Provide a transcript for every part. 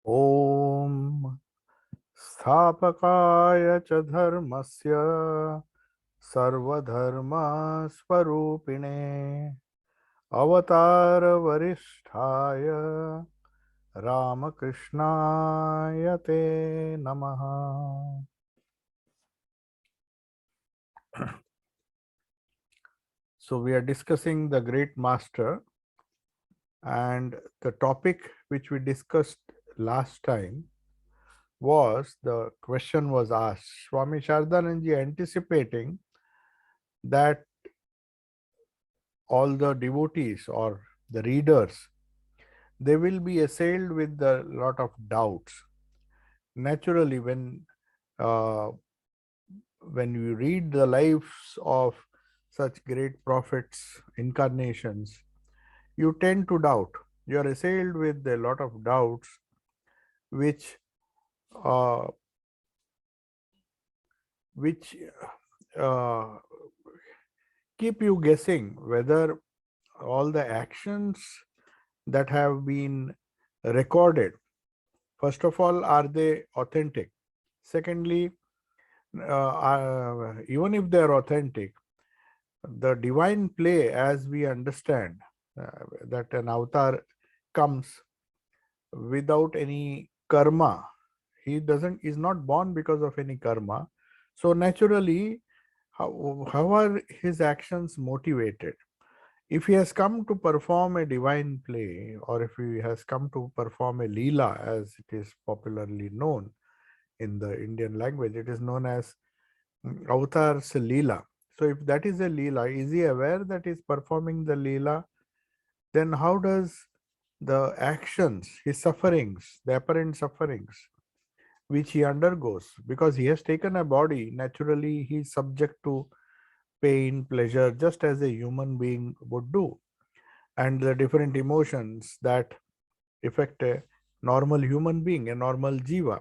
Om Sthapakaya cha dharmasya sarvadharma swarupine avatara varisthaya Ramakrishna te namaha. So we are discussing the great master, and the topic which we discussed last time was, the question was asked, Swami Shardananji anticipating that all the devotees or the readers, they will be assailed with a lot of doubts. Naturally, uh, when you read the lives of such great prophets, incarnations, you tend to doubt. You are assailed with a lot of doubts, which uh, which uh, keep you guessing whether all the actions that have been recorded, first of all, are they authentic? Secondly, even if they are authentic, the divine play, as we understand, that an avatar comes without any karma. He doesn't is not born because of any karma. So naturally, how are his actions motivated? If he has come to perform a divine play, or if he has come to perform a leela, as it is popularly known in the Indian language, it is known as Avatar's leela. So if that is a leela, is he aware that he is performing the leela? Then how does the actions, his sufferings, the apparent sufferings which he undergoes, because he has taken a body, naturally he is subject to pain, pleasure, just as a human being would do, and the different emotions that affect a normal human being, a normal jiva.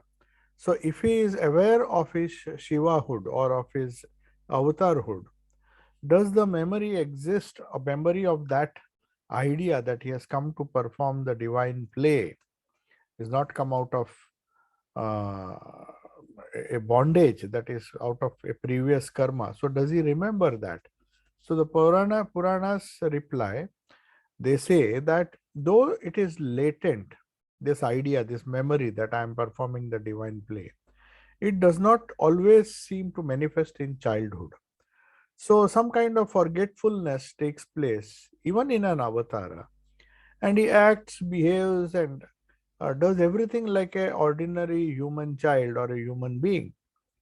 So if he is aware of his Shivahood or of his avatarhood, does the memory exist, a memory of that idea that he has come to perform the divine play, is not come out of uh, a bondage, that is out of a previous karma? So does he remember that? So the Puranas reply, they say that though it is latent, this idea, this memory that I am performing the divine play, it does not always seem to manifest in childhood. So some kind of forgetfulness takes place even in an avatara, and he acts, behaves, and does everything like an ordinary human child or a human being.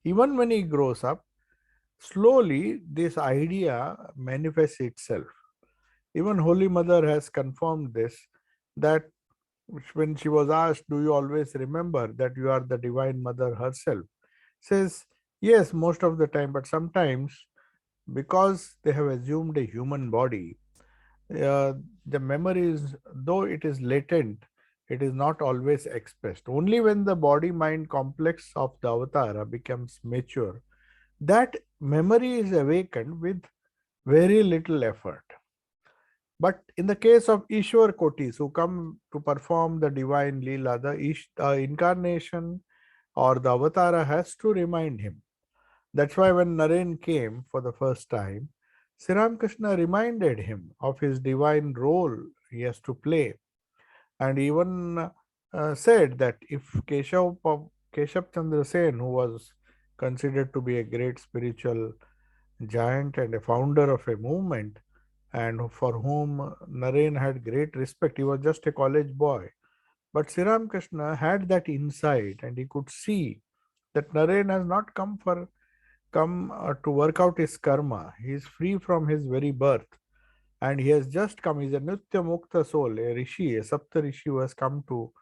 Even when he grows up, slowly this idea manifests itself. Even Holy Mother has confirmed this, that when she was asked, do you always remember that you are the Divine Mother herself? Says, yes, most of the time, but sometimes because they have assumed a human body, the memory is, though it is latent, it is not always expressed. Only when the body mind complex of the avatara becomes mature, that memory is awakened with very little effort. But in the case of Ishwar Kotis who come to perform the divine Leela, the incarnation or the avatara has to remind him. That's why when Naren came for the first time, Sri Ramakrishna reminded him of his divine role he has to play, and even said that if Keshav Chandra Sen, who was considered to be a great spiritual giant and a founder of a movement, and for whom Naren had great respect, he was just a college boy. But Sri Ramakrishna had that insight, and he could see that Naren has not come to work out his karma. He is free from his very birth, and he has just come. He is a Nitya Mukta soul, a Rishi, a Sapta Rishi who has come to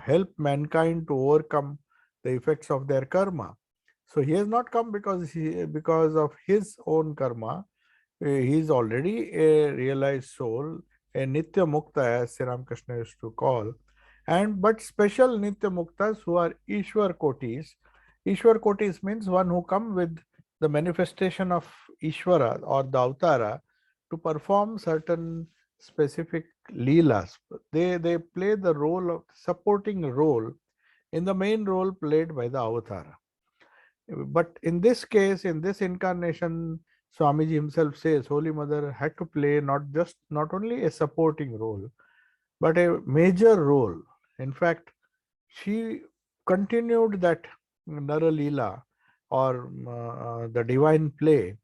help mankind to overcome the effects of their karma. So he has not come because of his own karma. He is already a realized soul, a Nitya Mukta, as Sri Ramakrishna used to call, and but special Nitya Muktas who are Ishwar Kotis. Ishwar Kotis means one who come with the manifestation of Ishwara or the Avatara to perform certain specific leelas, They play the role of supporting role in the main role played by the avatara. But in this case, in this incarnation, Swamiji himself says Holy Mother had to play not only a supporting role, but a major role. In fact, she continued that Nara Leela, or the divine play,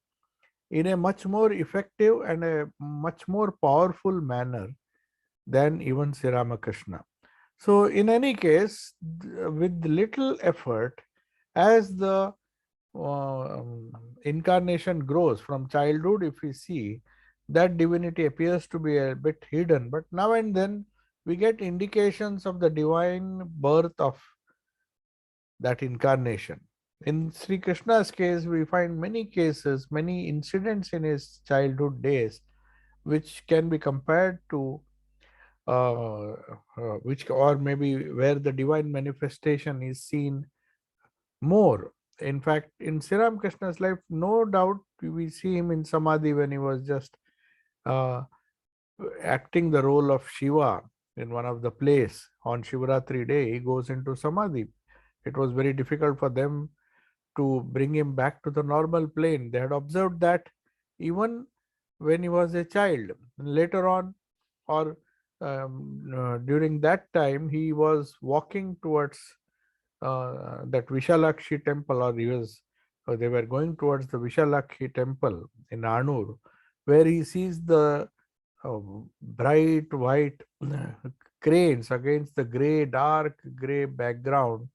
in a much more effective and a much more powerful manner than even Sri Ramakrishna. So, in any case, with little effort, as the incarnation grows from childhood, if we see that divinity appears to be a bit hidden, but now and then we get indications of the divine birth of that incarnation. In Sri Krishna's case, we find many cases, many incidents in his childhood days, which can be compared to which, or maybe where the divine manifestation is seen more. In fact, in Sri Krishna's life, no doubt we see him in Samadhi when he was just uh, acting the role of Shiva in one of the plays on Shivaratri day. He goes into Samadhi. It was very difficult for them to bring him back to the normal plane. They had observed that even when he was a child. Later on, or during that time, he was walking towards that Vishalakshi temple, or they were going towards the Vishalakshi temple in Anur, where he sees the uh, bright white cranes against the dark gray background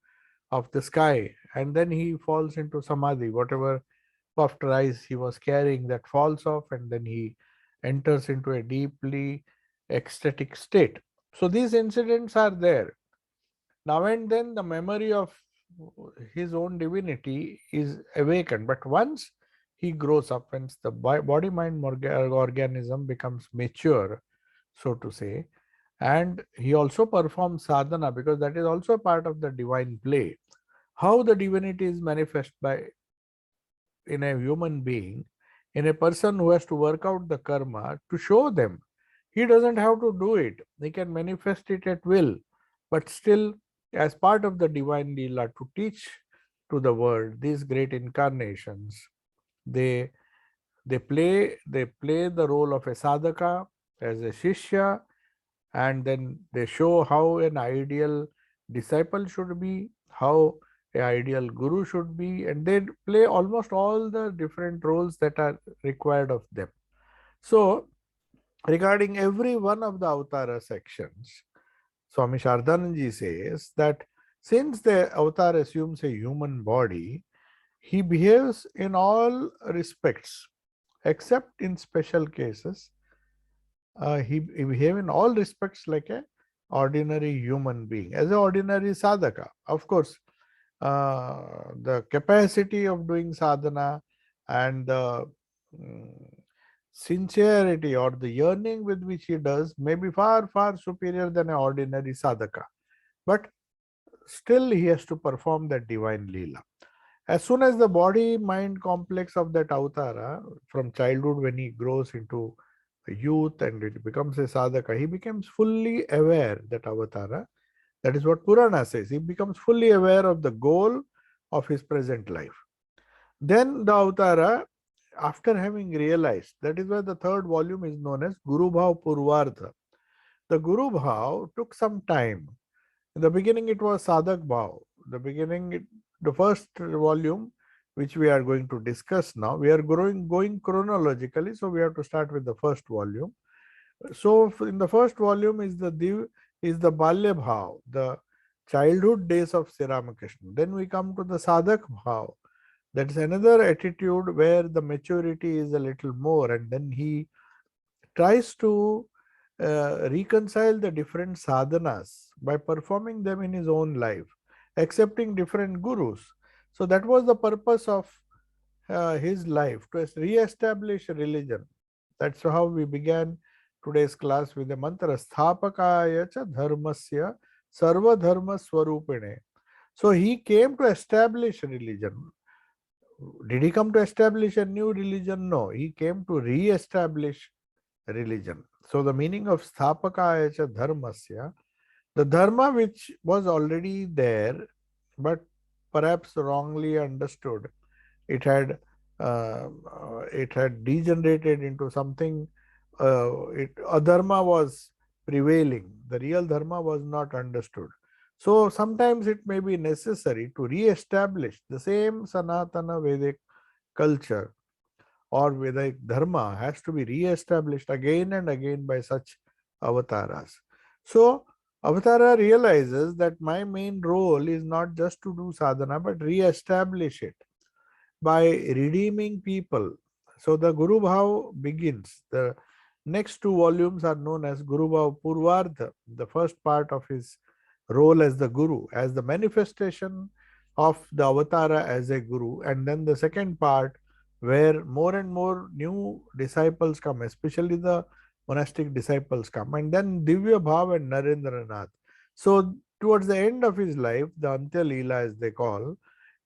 of the sky, and then he falls into samadhi. Whatever puffed rice he was carrying, that falls off, and then he enters into a deeply ecstatic state. So these incidents are there. Now and then the memory of his own divinity is awakened, but once he grows up, once the body mind organism becomes mature, so to say, and he also performs sadhana, because that is also part of the divine play. How the divinity is manifest by in a human being, in a person who has to work out the karma to show them. He doesn't have to do it. He can manifest it at will, but still, as part of the divine Leela, to teach to the world these great incarnations, they they play the role of a sadhaka as a shishya, and then they show how an ideal disciple should be, how an ideal guru should be, and they play almost all the different roles that are required of them. So, regarding every one of the avatara sections, Swami Shardananji says that since the avatar assumes a human body, he behaves in all respects, except in special cases. He behave in all respects like a ordinary human being, as an ordinary sadhaka. Of course, the capacity of doing sadhana and the sincerity or the yearning with which he does may be far, far superior than an ordinary sadhaka. But still he has to perform that divine leela. As soon as the body-mind complex of that avatara, from childhood when he grows into youth and it becomes a sadhaka, he becomes fully aware, that avatara. That is what Purana says. He becomes fully aware of the goal of his present life. Then the avatara, after having realized, that is why the third volume is known as Guru Bhav Purvardha. The Guru Bhav took some time. In the beginning, it was Sadhak Bhav. The first volume, which we are going to discuss now, we are going chronologically, so we have to start with the first volume. So, in the first volume is the Balya Bhav, the childhood days of Sri Ramakrishna. Then we come to the Sadhak Bhav. That is another attitude where the maturity is a little more, and then he tries to reconcile the different sadhanas by performing them in his own life, accepting different gurus. So that was the purpose of his life, to re-establish religion. That's how we began today's class with the mantra Sthapakaya cha dharmasya sarva dharma swarupine. So he came to establish religion. Did he come to establish a new religion? No, he came to re-establish religion. So the meaning of sthapakaya cha dharmasya, the dharma which was already there, but perhaps wrongly understood, it had degenerated into something. Adharma was prevailing. The real dharma was not understood. So sometimes it may be necessary to re-establish the same Sanatana Vedic culture or Vedic dharma has to be re-established again and again by such avatars. So avatara realizes that my main role is not just to do sadhana but re-establish it by redeeming people. So the Guru Bhav begins. The next two volumes are known as Guru Bhav Purvardha, the first part of his role as the Guru, as the manifestation of the Avatara as a Guru, and then the second part where more and more new disciples come, especially the monastic disciples come, and then Divya Bhav and Narendranath. So towards the end of his life, the Antya Leela as they call,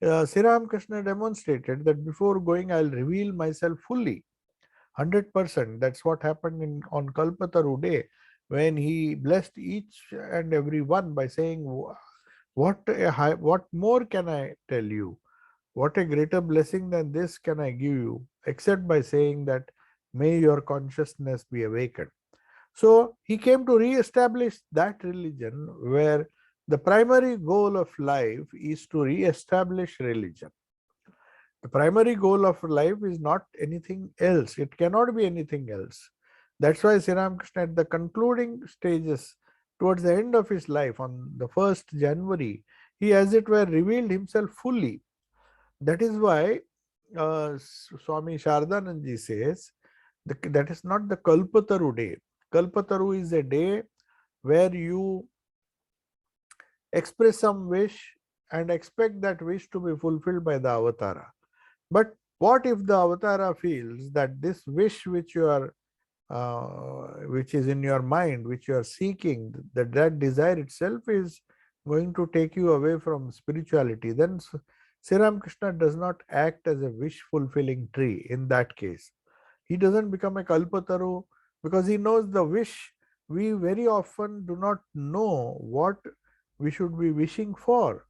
Sri Ramakrishna demonstrated that before going, I'll reveal myself fully, 100%. That's what happened on Kalpataru Day when he blessed each and every one by saying, what more can I tell you? What a greater blessing than this can I give you, except by saying that, may your consciousness be awakened. So he came to re-establish that religion where the primary goal of life is to re-establish religion. The primary goal of life is not anything else. It cannot be anything else. That's why Sri Ramakrishna at the concluding stages, towards the end of his life, on the 1st January, he as it were revealed himself fully. That is why Swami Shardananji says that is not the Kalpataru day. Kalpataru is a day where you express some wish and expect that wish to be fulfilled by the avatara. But what if the avatara feels that this wish which you are, which is in your mind, which you are seeking, that desire itself is going to take you away from spirituality? Then Sri Ramakrishna does not act as a wish fulfilling tree in that case. He doesn't become a kalpataru because he knows the wish. We very often do not know what we should be wishing for.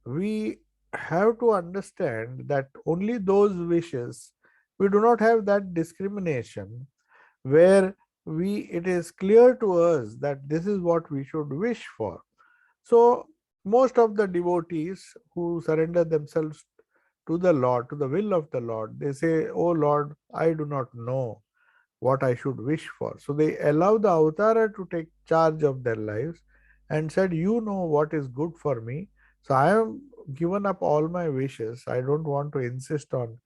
We have to understand that only those wishes, we do not have that discrimination where it is clear to us that this is what we should wish for. So most of the devotees who surrender themselves to the Lord, to the will of the Lord, they say, oh Lord, I do not know what I should wish for. So they allow the avatara to take charge of their lives and said, you know what is good for me. So I have given up all my wishes. I don't want to insist on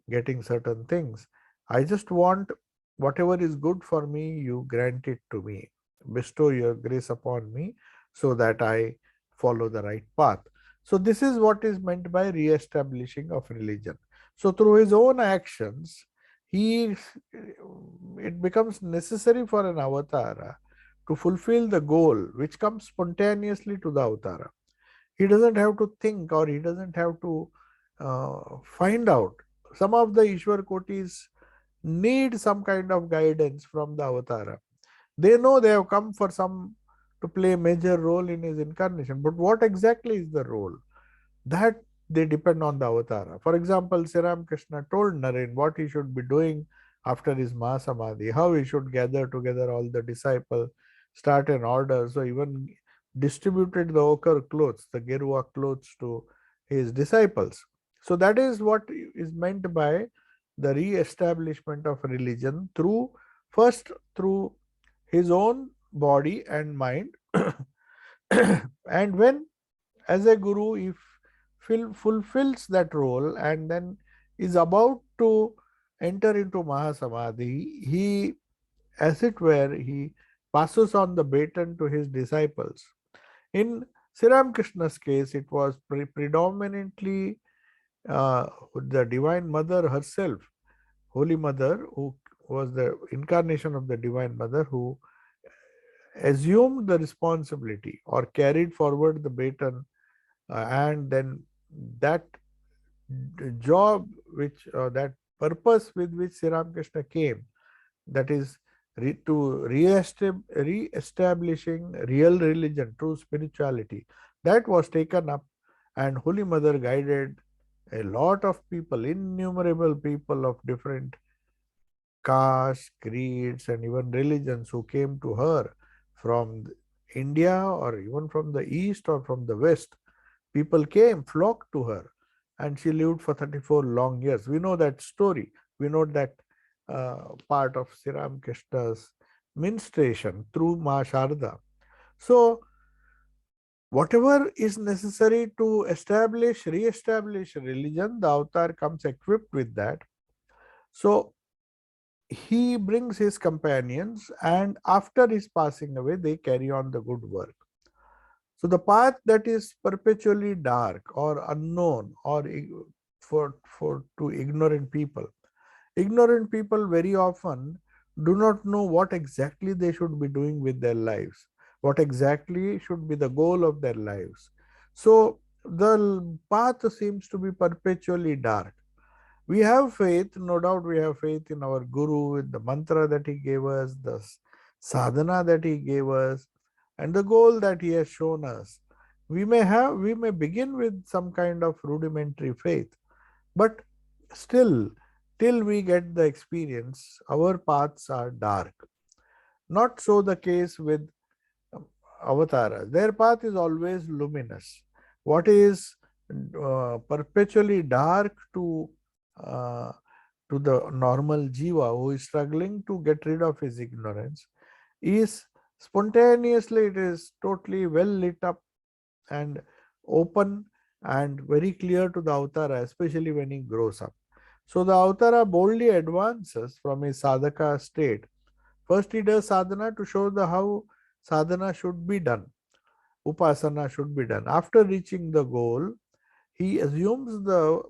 getting certain things. I just want whatever is good for me, you grant it to me. Bestow your grace upon me so that I follow the right path. So this is what is meant by re-establishing of religion. So through his own actions, it becomes necessary for an avatara to fulfill the goal which comes spontaneously to the avatara. He doesn't have to think or he doesn't have to find out. Some of the Ishwar Kotis need some kind of guidance from the avatara. They know they have come for some to play a major role in his incarnation, but what exactly is the role? That they depend on the avatara. For example, Sri Ramakrishna told Naren what he should be doing after his Mahasamadhi, how he should gather together all the disciples, start an order. So even distributed the ochre clothes, the Gerua clothes to his disciples. So that is what is meant by the re-establishment of religion first through his own body and mind. And when as a guru, if fulfills that role and then is about to enter into Mahasamadhi, he, as it were, he passes on the baton to his disciples. In Sri Ramakrishna's case, it was predominantly the Divine Mother herself, Holy Mother, who was the incarnation of the Divine Mother, who assumed the responsibility or carried forward the baton, and then that job that purpose with which Sri Ramakrishna came, that is re-establishing real religion, true spirituality. That was taken up, and Holy Mother guided a lot of people, innumerable people of different castes, creeds, and even religions who came to her from India or even from the east or from the west. People came, flocked to her, and she lived for 34 long years. We know that story. We know that part of Sri Ramakrishna's ministration through Ma Sharda. So, whatever is necessary to establish, re-establish religion, the avatar comes equipped with that. So, he brings his companions, and after his passing away, they carry on the good work. So the path that is perpetually dark or unknown or for to ignorant people very often do not know what exactly they should be doing with their lives, what exactly should be the goal of their lives. So the path seems to be perpetually dark. We have faith, no doubt we have faith in our Guru, in the mantra that he gave us, the sadhana that he gave us, and the goal that he has shown us. We may begin with some kind of rudimentary faith, but still, till we get the experience, our paths are dark. Not so the case with avatars. Their path is always luminous. What is perpetually dark uh, to the normal jiva who is struggling to get rid of his ignorance is spontaneously, it is totally well lit up and open and very clear to the avatara, especially when he grows up. So the avatara boldly advances from his sadhaka state. First he does sadhana to show the how sadhana should be done, upasana should be done. After reaching the goal, he assumes the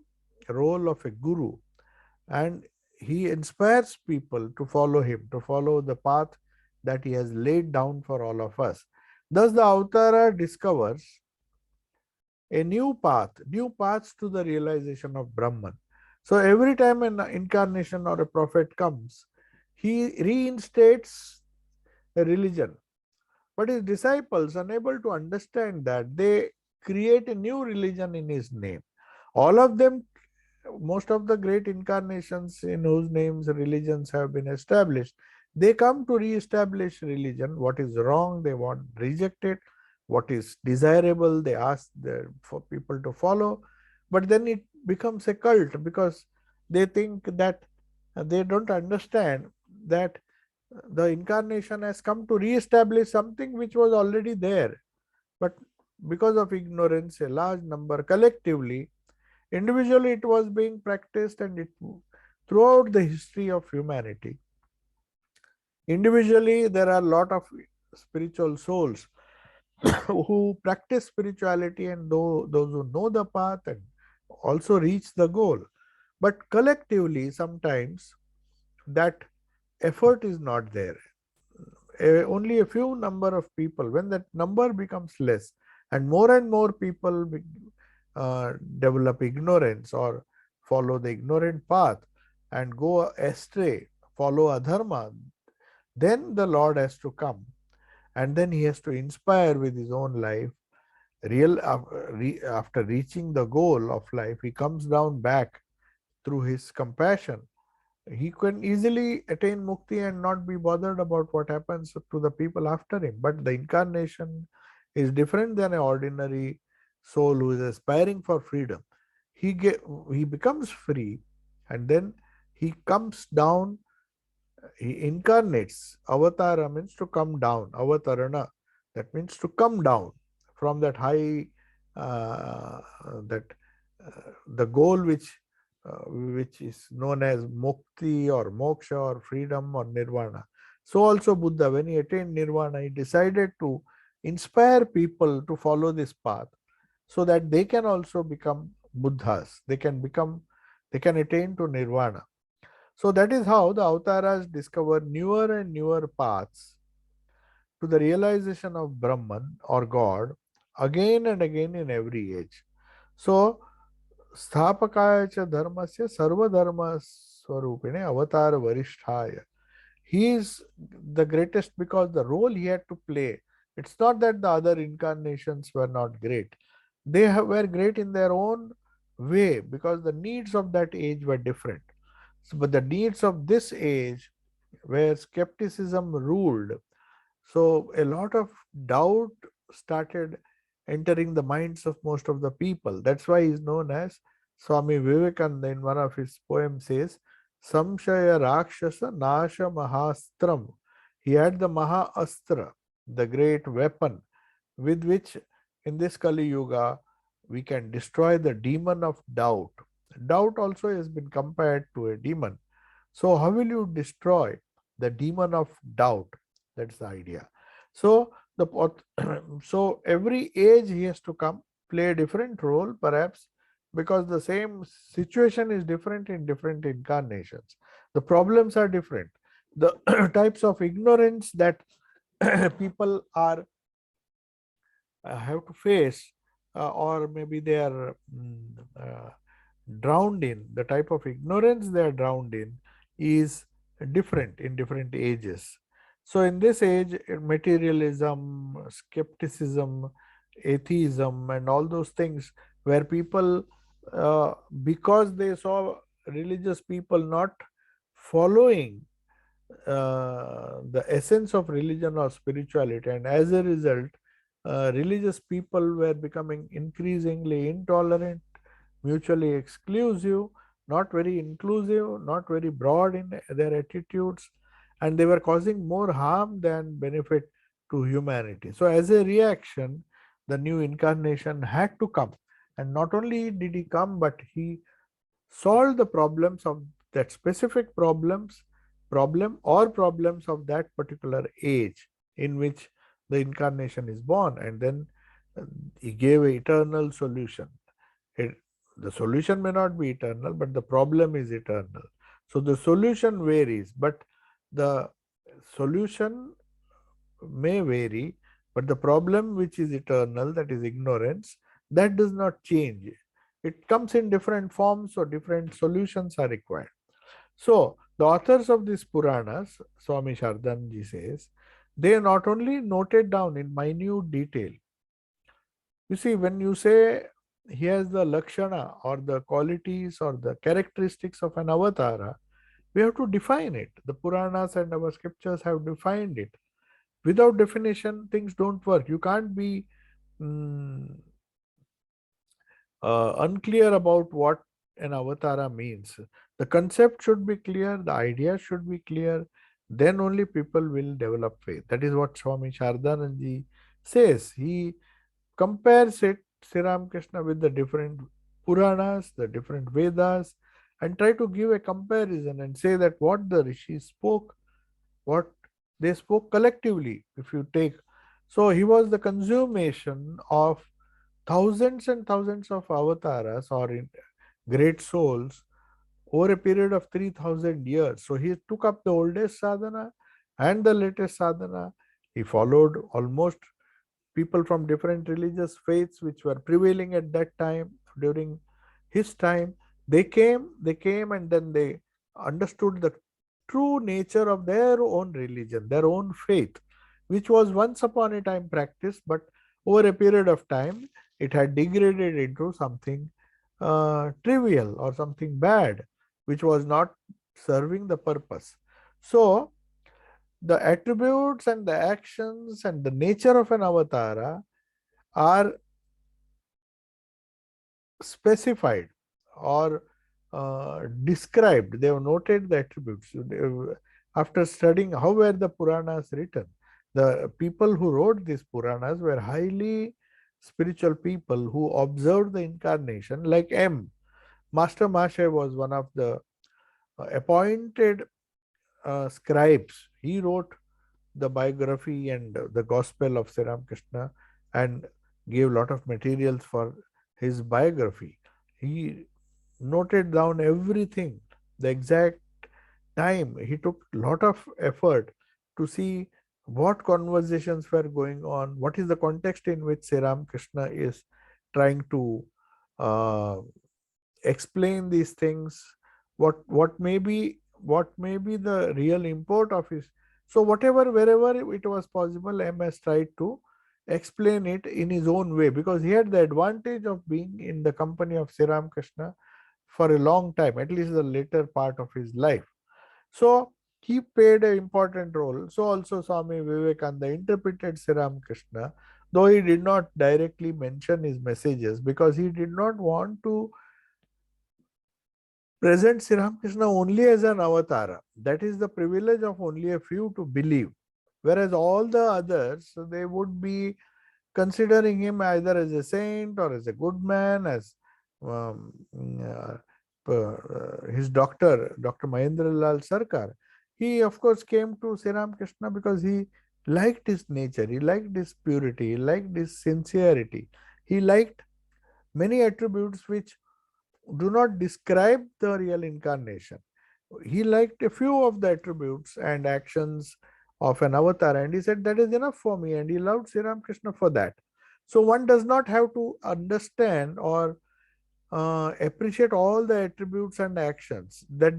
role of a guru, and he inspires people to follow him, to follow the path that he has laid down for all of us. Thus, the avatara discovers a new path, new paths to the realization of Brahman. So, every time an incarnation or a prophet comes, he reinstates a religion. But his disciples, unable to understand that, they create a new religion in his name. All of them, most of the great incarnations in whose names religions have been established, they come to re-establish religion. What is wrong, they want rejected. What is desirable, they ask for people to follow. But then it becomes a cult because they think that they don't understand that the incarnation has come to re-establish something which was already there. But because of ignorance, a large number collectively, individually it was being practiced, and it throughout the history of humanity. Individually, there are a lot of spiritual souls who practice spirituality, and those who know the path and also reach the goal. But collectively, sometimes that effort is not there. Only a few number of people, when that number becomes less and more people develop ignorance or follow the ignorant path and go astray, follow adharma, then the Lord has to come, and then he has to inspire with his own life. After reaching the goal of life, he comes down back through his compassion. He can easily attain mukti and not be bothered about what happens to the people after him. But the incarnation is different than an ordinary soul who is aspiring for freedom. He becomes free, and then he comes down, he incarnates. Avatara means to come down. Avatarana, that means to come down from that high, that the goal which is known as mukti or moksha or freedom or nirvana. So also Buddha, when he attained nirvana, he decided to inspire people to follow this path so that they can also become Buddhas. They can attain to nirvana. So that is how the avatars discover newer and newer paths to the realization of Brahman or God again and again in every age. So स्थापकाय च धर्मस्य सर्वधर्म स्वरूपिणे अवतार वरिष्ठाय. he is the greatest because the role he had to play. It's not that the other incarnations were not great. Were great in their own way because the needs of that age were different. So, but the needs of this age, where skepticism ruled, so a lot of doubt started entering the minds of most of the people. That's why he's known as Swami Vivekananda. In one of his poems says, Samshaya Rakshasa Nasha Mahastram. He had the Maha Astra, the great weapon with which in this Kali Yuga we can destroy the demon of doubt. Doubt also has been compared to a demon. So how will you destroy the demon of doubt? That's the idea. So the so every age he has to come play a different role, perhaps because the same situation is different in different incarnations. The problems are different. The types of ignorance that people are have to face, or maybe they are drowned in, the type of ignorance they are drowned in is different in different ages. So in this age, materialism, skepticism, atheism, and all those things, where people, because they saw religious people not following the essence of religion or spirituality, and as a result, religious people were becoming increasingly intolerant, mutually exclusive, not very inclusive, not very broad in their attitudes, and they were causing more harm than benefit to humanity. So, as a reaction, the new incarnation had to come. And not only did he come, but he solved the problems of that specific problem or problems of that particular age in which the incarnation is born, and then he gave an eternal solution. it, the solution may not be eternal, but the problem is eternal. So the solution varies, but the solution may vary, but the problem which is eternal, that is ignorance, that does not change. It comes in different forms, so different solutions are required. So the authors of these Puranas, Swami Shardanji says, they not only noted down in minute detail. You see, when you say he has the lakshana or the qualities or the characteristics of an avatara, we have to define it. The Puranas and our scriptures have defined it. Without definition, things don't work. You can't be mm, unclear about what an avatara means. The concept should be clear, the idea should be clear, then only people will develop faith. That is what Swami Shardananji says. He compares it, Sri Ramakrishna, with the different Puranas, the different Vedas, and try to give a comparison and say that what the rishis spoke, what they spoke collectively, if you take. So he was the consummation of thousands and thousands of avatars or great souls over a period of 3000 years. So he took up the oldest sadhana and the latest sadhana. He followed almost people from different religious faiths which were prevailing at that time. During his time, they came and then they understood the true nature of their own religion, their own faith, which was once upon a time practiced, but over a period of time it had degraded into something trivial or something bad, which was not serving the purpose. So the attributes and the actions and the nature of an avatara are specified or described. They have noted the attributes. After studying how were the Puranas written, the people who wrote these Puranas were highly spiritual people who observed the incarnation, like M. Master Mashay was one of the appointed scribes. He wrote the biography and the gospel of Sri Ramakrishna and gave a lot of materials for his biography. He noted down everything, the exact time. He took a lot of effort to see what conversations were going on, what is the context in which Sri Ramakrishna is trying to uh, explain these things, what may be what may be the real import of his. So whatever, wherever it was possible, M has tried to explain it in his own way, because he had the advantage of being in the company of Sri Ramakrishna for a long time, at least the later part of his life. So he played an important role. So also Swami Vivekananda interpreted Sri Ramakrishna, though he did not directly mention his messages, because he did not want to present Sri Ramakrishna only as an avatar. That is the privilege of only a few to believe. Whereas all the others, they would be considering him either as a saint or as a good man, as um, his doctor, Dr. Mahendra Lal Sarkar. He, of course, came to Sri Ramakrishna because he liked his nature, he liked his purity, he liked his sincerity, he liked many attributes which do not describe the real incarnation. He liked a few of the attributes and actions of an avatar, and he said that is enough for me, and he loved Sri Ramakrishna for that. So one does not have to understand or appreciate all the attributes and actions. That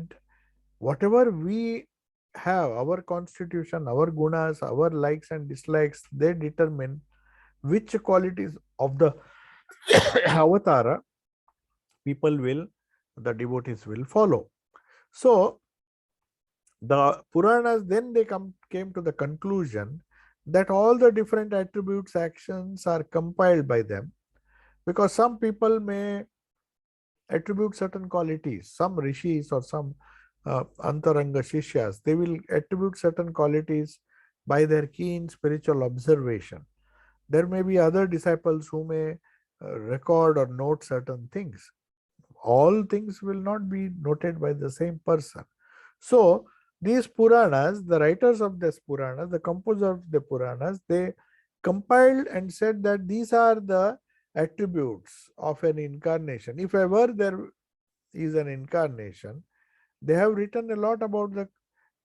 whatever we have, our constitution, our gunas, our likes and dislikes, they determine which qualities of the avatara people will, the devotees will follow. So the Puranas then came to the conclusion that all the different attributes, actions are compiled by them, because some people may attribute certain qualities, some rishis or some antaranga shishyas, they will attribute certain qualities by their keen spiritual observation. There may be other disciples who may record or note certain things. All things will not be noted by the same person. So these Puranas, the writers of this Puranas, the composers of the Puranas, they compiled and said that these are the attributes of an incarnation. If ever there is an incarnation, they have written a lot about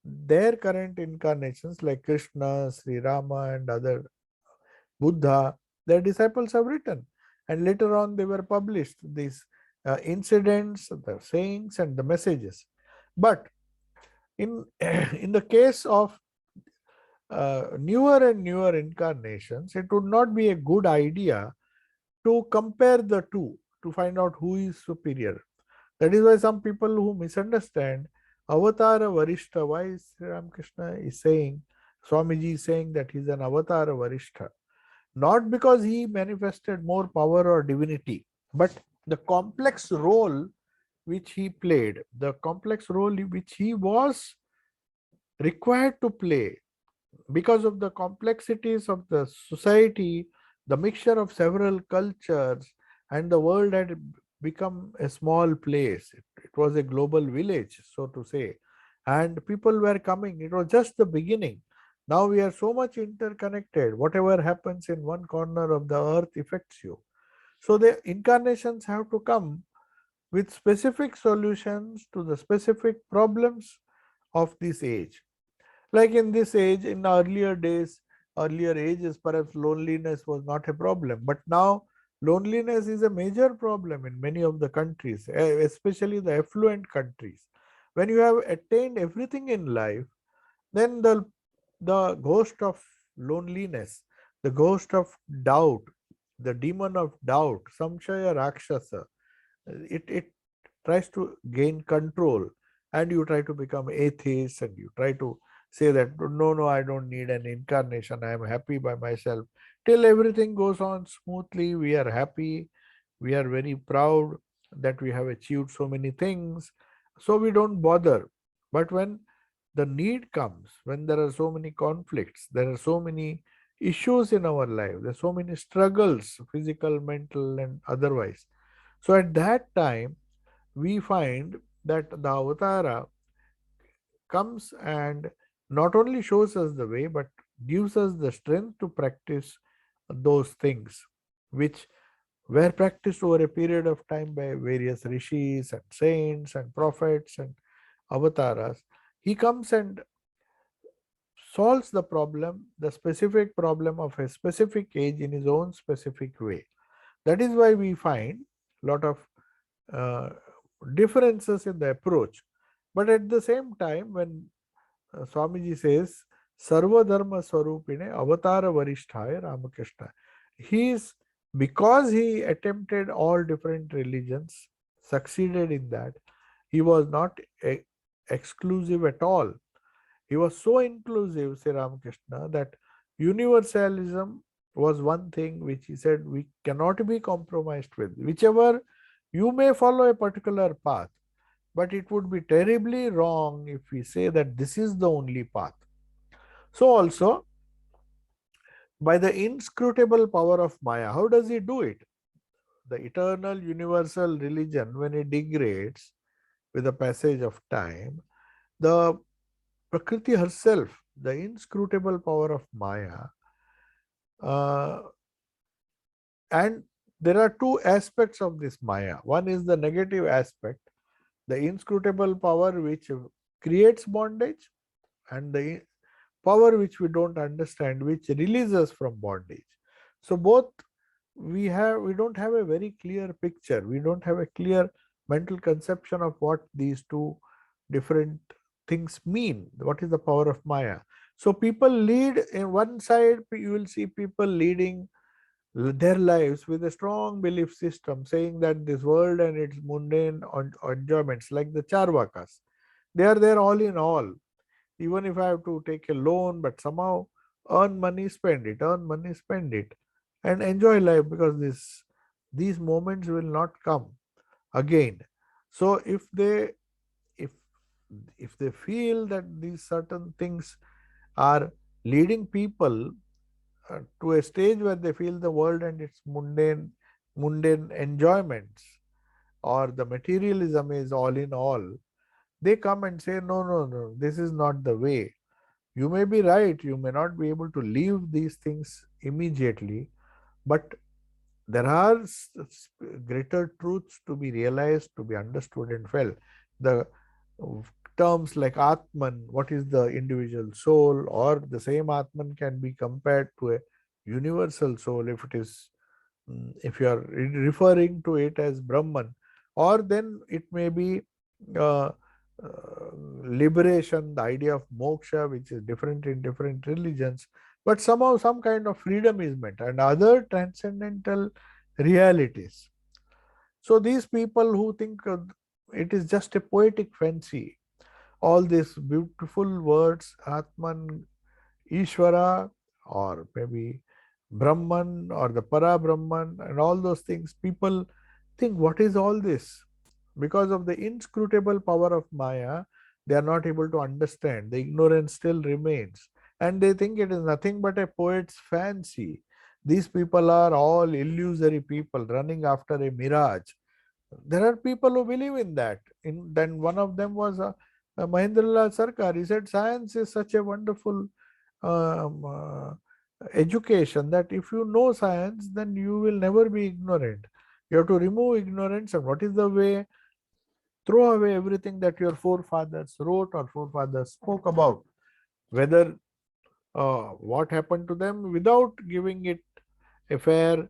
their current incarnations like Krishna, Sri Rama and other, Buddha, their disciples have written. And later on they were published, these incidents, the sayings and the messages. But in, in the case of newer and newer incarnations, it would not be a good idea to compare the two to find out who is superior. That is why some people who misunderstand Avatara Varishta, why Sri Ramakrishna is saying, Swamiji is saying that he is an Avatara Varishta. Not because he manifested more power or divinity, but the complex role which he played, the complex role which he was required to play because of the complexities of the society, the mixture of several cultures, and the world had become a small place. It was a global village, so to say, and people were coming. It was just the beginning. Now we are so much interconnected. Whatever happens in one corner of the earth affects you. So the incarnations have to come with specific solutions to the specific problems of this age. Like in this age, in earlier days, earlier ages, perhaps loneliness was not a problem. But now loneliness is a major problem in many of the countries, especially the affluent countries. When you have attained everything in life, then the ghost of loneliness, the ghost of doubt, the demon of doubt, samshaya rakshasa, it tries to gain control, and you try to become atheist, and you try to say that no, I don't need an incarnation, I am happy by myself. Till everything goes on smoothly, we are happy, we are very proud that we have achieved so many things, so we don't bother. But when the need comes, when there are so many conflicts, there are so many issues in our life, there are so many struggles, physical, mental and otherwise, so at that time we find that the avatara comes and not only shows us the way, but gives us the strength to practice those things which were practiced over a period of time by various rishis and saints and prophets and avatars. He comes and solves the problem, the specific problem of a specific age in his own specific way. That is why we find a lot of uh, differences in the approach. But at the same time, when Swamiji says, Sarva Dharma Swarupine Avatara Varisthaya Ramakrishna, he is, because he attempted all different religions, succeeded in that, he was not exclusive at all. He was so inclusive, Sri Ramakrishna, that universalism was one thing which he said we cannot be compromised with. Whichever you may follow a particular path, but it would be terribly wrong if we say that this is the only path. So, also, by the inscrutable power of Maya, how does he do it? The eternal universal religion, when it degrades with the passage of time, the Prakriti herself, the inscrutable power of Maya, uh, and there are two aspects of this Maya. One is the negative aspect, the inscrutable power which creates bondage, and the power which we don't understand, which releases us from bondage. So both we don't have a very clear picture. We don't have a clear mental conception of what these two different things mean. What is the power of Maya? So people lead, in one side you will see people leading their lives with a strong belief system, saying that this world and its mundane enjoyments, like the Charvakas, they are there all in all. Even if I have to take a loan, but somehow earn money, earn money, spend it, and enjoy life, because these moments will not come again. So if if they feel that these certain things are leading people to a stage where they feel the world and its mundane enjoyments, or the materialism is all in all, they come and say, no, no, no, this is not the way. You may be right, you may not be able to leave these things immediately, but there are greater truths to be realized, to be understood and felt. The terms like Atman, what is the individual soul, or the same Atman can be compared to a universal soul if it is, if you are referring to it as Brahman, or then it may be uh, liberation, the idea of moksha, which is different in different religions, but somehow some kind of freedom is meant, and other transcendental realities. So these people who think it is just a poetic fancy, all these beautiful words, Atman, Ishvara, or maybe Brahman, or the Para Brahman, and all those things, people think, what is all this? Because of the inscrutable power of Maya, they are not able to understand. The ignorance still remains. And they think it is nothing but a poet's fancy. These people are all illusory people running after a mirage. There are people who believe in that. Then one of them was Mahendralal Sarkar. He said science is such a wonderful um, uh, education that if you know science, then you will never be ignorant. You have to remove ignorance. And what is the way? Throw away everything that your forefathers wrote or forefathers spoke about, whether what happened to them, without giving it a fair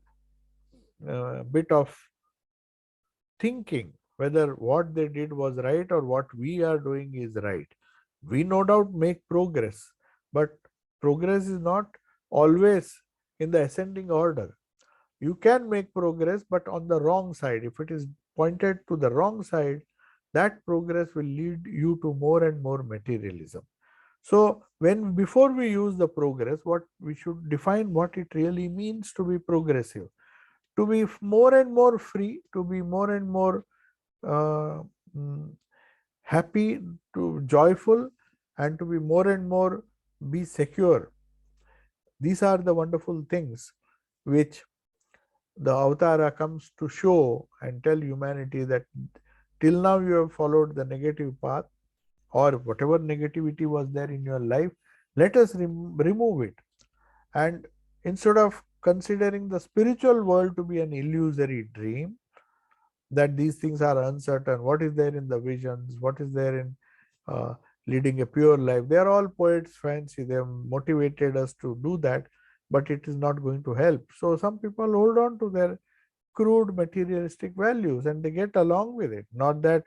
bit of thinking whether what they did was right or what we are doing is right. We no doubt make progress, but progress is not always in the ascending order. You can make progress, but on the wrong side. If it is pointed to the wrong side, that progress will lead you to more and more materialism. So when before we use the progress, what we should define what it really means to be progressive, to be more and more free, to be more and more uh, mm, happy, to joyful, and to be more and more be secure. These are the wonderful things which the avatara comes to show and tell humanity that till now you have followed the negative path, or whatever negativity was there in your life, let us remove it. And instead of considering the spiritual world to be an illusory dream, that these things are uncertain, what is there in the visions, what is there in uh, leading a pure life, they are all poets fancy, they have motivated us to do that, but it is not going to help. So some people hold on to their crude materialistic values and they get along with it. Not that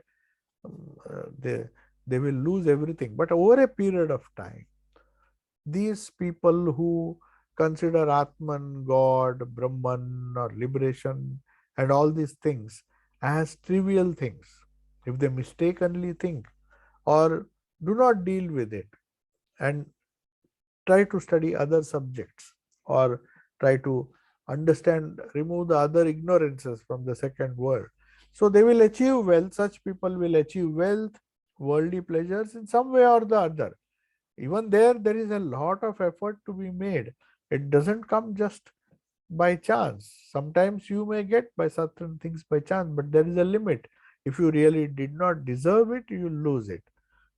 they they will lose everything. But over a period of time, these people who consider Atman, God, Brahman, or liberation, and all these things as trivial things, if they mistakenly think or do not deal with it and try to study other subjects or try to understand, remove the other ignorances from the second world. So they will achieve wealth. Such people will achieve wealth, worldly pleasures in some way or the other. Even there is a lot of effort to be made. It doesn't come just by chance. Sometimes you may get by certain things by chance, but there is a limit. If you really did not deserve it, you lose it.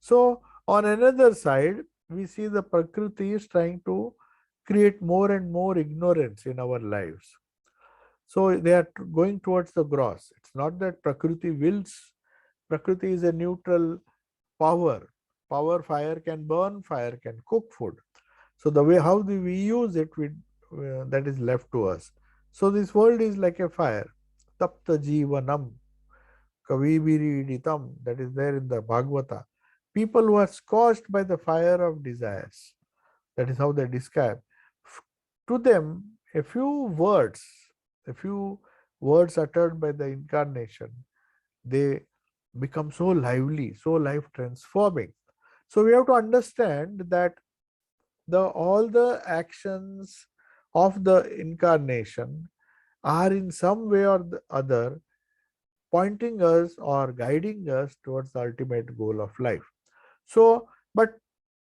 So on another side, we see the Prakriti is trying to create more and more ignorance in our lives. So they are going towards the gross. It's not that Prakriti wills. Prakriti is a neutral power. Power, fire can burn, fire can cook food. So the way how do we use it, that is left to us. So this world is like a fire. Tapta jivanam, kavibiriditam, that is there in the Bhagavata. People who are scorched by the fire of desires. That is how they describe. To them, a few words uttered by the incarnation, they become so lively, so life transforming. So we have to understand that all the actions of the incarnation are in some way or the other pointing us or guiding us towards the ultimate goal of life. So, but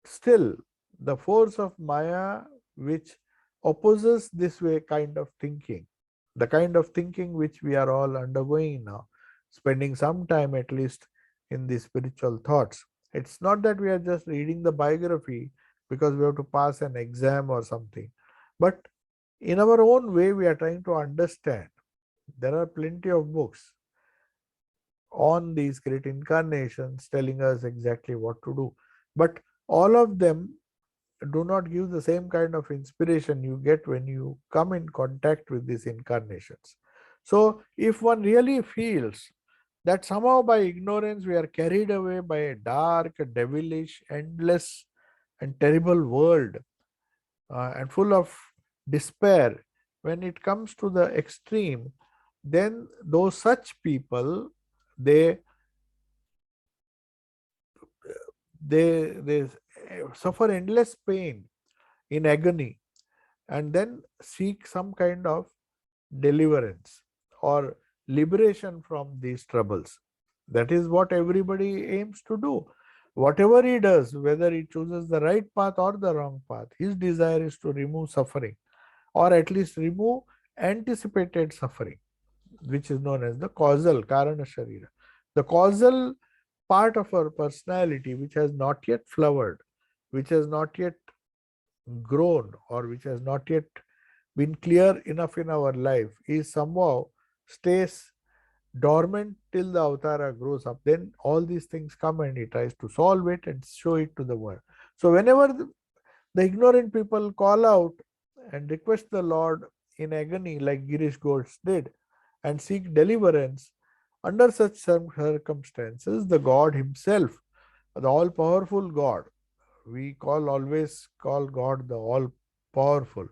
still, the force of Maya, which opposes this way kind of thinking, the kind of thinking which we are all undergoing now, spending some time at least in the spiritual thoughts. It's not that we are just reading the biography because we have to pass an exam or something, but in our own way, we are trying to understand. There are plenty of books on these great incarnations telling us exactly what to do. But all of them do not give the same kind of inspiration you get when you come in contact with these incarnations. So, if one really feels that somehow by ignorance we are carried away by a dark, devilish, endless, and terrible world and full of despair, when it comes to the extreme, then those such people, they they suffer endless pain in agony and then seek some kind of deliverance or liberation from these troubles. That is what everybody aims to do. Whatever he does, whether he chooses the right path or the wrong path, his desire is to remove suffering or at least remove anticipated suffering, which is known as the causal karana sharira. The causal part of our personality which has not yet flowered, which has not yet grown, or which has not yet been clear enough in our life, is somehow stays dormant till the avatara grows up. Then all these things come and he tries to solve it and show it to the world. So whenever the ignorant people call out and request the Lord in agony, like Girish Ghosh did, and seek deliverance, under such circumstances, the God Himself, the all powerful God, we always call God the all powerful,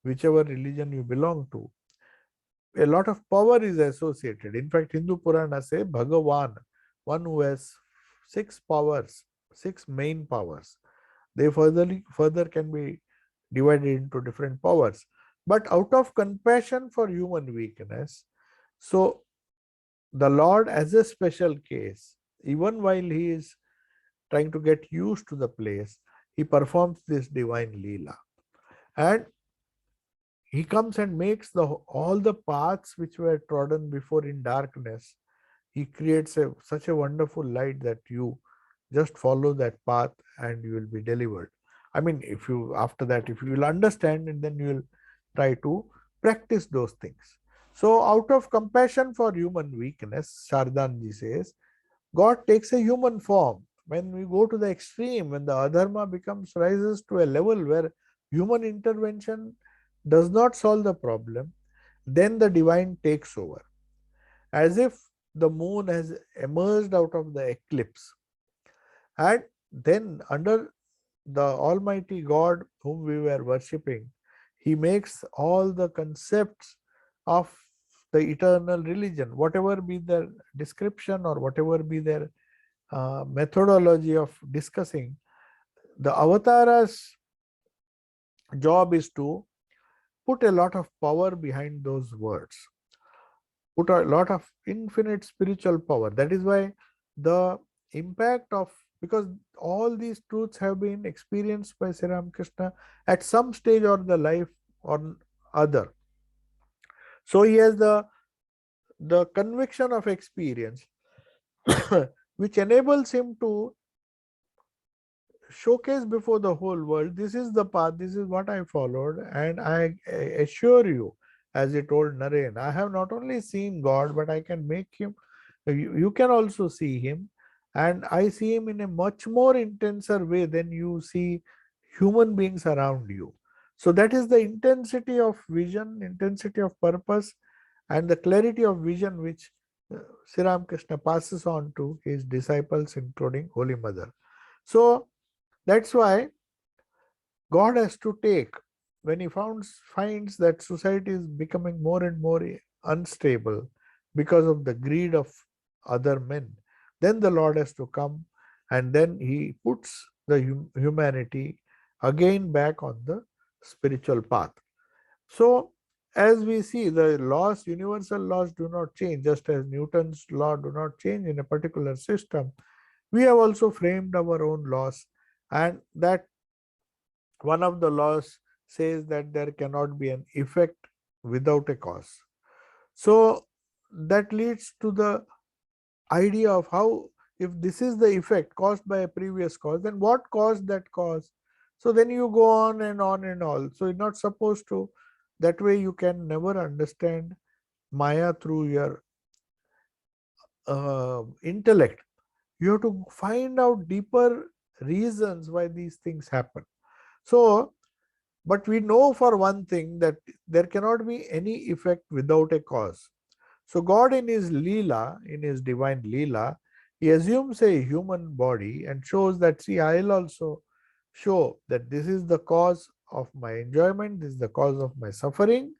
whichever religion you belong to, a lot of power is associated. In fact, Hindu Purana say Bhagavan, one who has six powers, six main powers. They further can be divided into different powers. But out of compassion for human weakness, so the Lord, as a special case, even while he is trying to get used to the place, he performs this divine Leela. And he comes and makes all the paths which were trodden before in darkness. He creates such a wonderful light that you just follow that path and you will be delivered. I mean, if you after that, if you will understand, and then you will try to practice those things. So, out of compassion for human weakness, Shardanji says, God takes a human form. When we go to the extreme, when the adharma rises to a level where human intervention does not solve the problem, then the divine takes over. As if the moon has emerged out of the eclipse And then under the Almighty God whom we were worshipping, he makes all the concepts of the eternal religion, whatever be their description or whatever be their methodology of discussing. The avatara's job is to put a lot of power behind those words, put a lot of infinite spiritual power. That is why the impact of, because all these truths have been experienced by Sri Ramakrishna at some stage or the life or other. So he has the conviction of experience which enables him to showcase before the whole world, this is the path, this is what I followed, and I assure you, as he told Naren, I have not only seen God, but I can make him, you can also see him, and I see him in a much more intenser way than you see human beings around you. So that is the intensity of vision, intensity of purpose, and the clarity of vision which Sri Ramakrishna passes on to his disciples, including Holy Mother. So that's why God has to take, when he finds that society is becoming more and more unstable because of the greed of other men, then the Lord has to come, and then he puts the humanity again back on the spiritual path. So as we see, the laws, universal laws do not change, just as Newton's law do not change in a particular system. We have also framed our own laws, and that one of the laws says that there cannot be an effect without a cause. So that leads to the idea of how, if this is the effect caused by a previous cause, then what caused that cause? So then you go on and on and all. So you're not supposed to, that way you can never understand Maya through your intellect. You have to find out deeper reasons why these things happen. So, but we know for one thing that there cannot be any effect without a cause. So God in his Leela, in his divine Leela, he assumes a human body and shows that, see, I'll also show that this is the cause of my enjoyment, this is the cause of my suffering.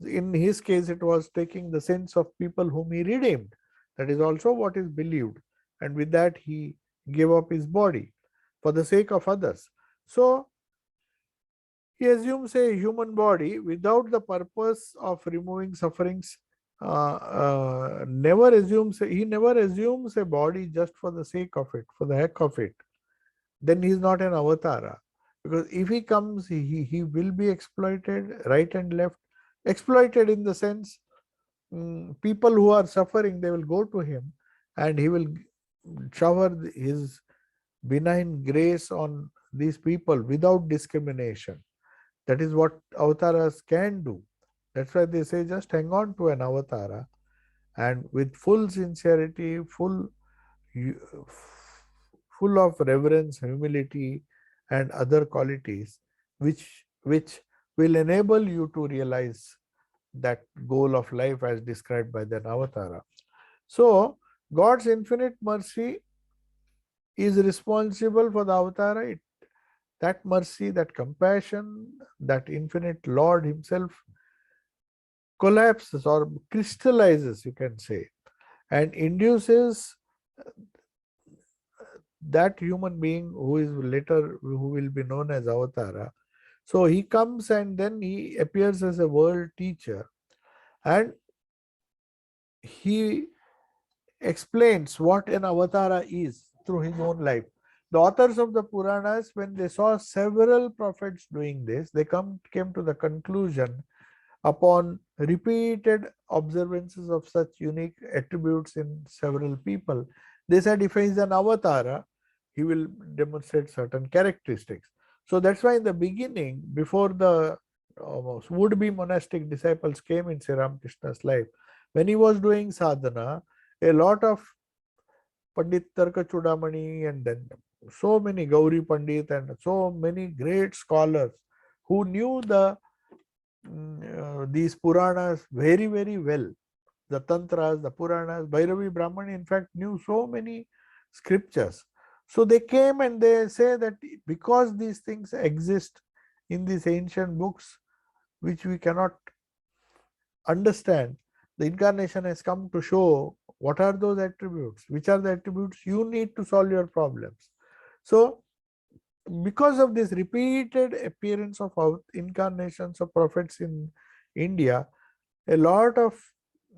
In his case, it was taking the sins of people whom he redeemed. That is also what is believed. And with that, he gave up his body for the sake of others. So he assumes a human body without the purpose of removing sufferings. He never assumes a body just for the sake of it, for the heck of it. Then he is not an avatara. Because if he comes, he will be exploited right and left. Exploited in the sense, people who are suffering, they will go to him and he will shower his benign grace on these people without discrimination. That is what avatars can do. That's why they say just hang on to an avatara, and with full sincerity, full of reverence, humility, and other qualities, which will enable you to realize that goal of life as described by the avatara. So God's infinite mercy is responsible for the avatara. That mercy, that compassion, that infinite Lord himself collapses or crystallizes, you can say, and induces that human being who is later, who will be known as avatara. So he comes and then he appears as a world teacher, and he explains what an avatara is through his own life. The authors of the Puranas, when they saw several prophets doing this, they came to the conclusion, upon repeated observances of such unique attributes in several people, they said if he is an avatara, he will demonstrate certain characteristics. So that's why in the beginning, before the would-be monastic disciples came in Sri Ramakrishna's life, when he was doing sadhana, a lot of Pandit Tarka Chudamani and then so many Gauri Pandit and so many great scholars who knew these Puranas very, very well. The Tantras, the Puranas, Bhairavi Brahmani, in fact, knew so many scriptures. So they came and they say that because these things exist in these ancient books, which we cannot understand, the incarnation has come to show what are those attributes, which are the attributes you need to solve your problems. So because of this repeated appearance of incarnations of prophets in India, a lot of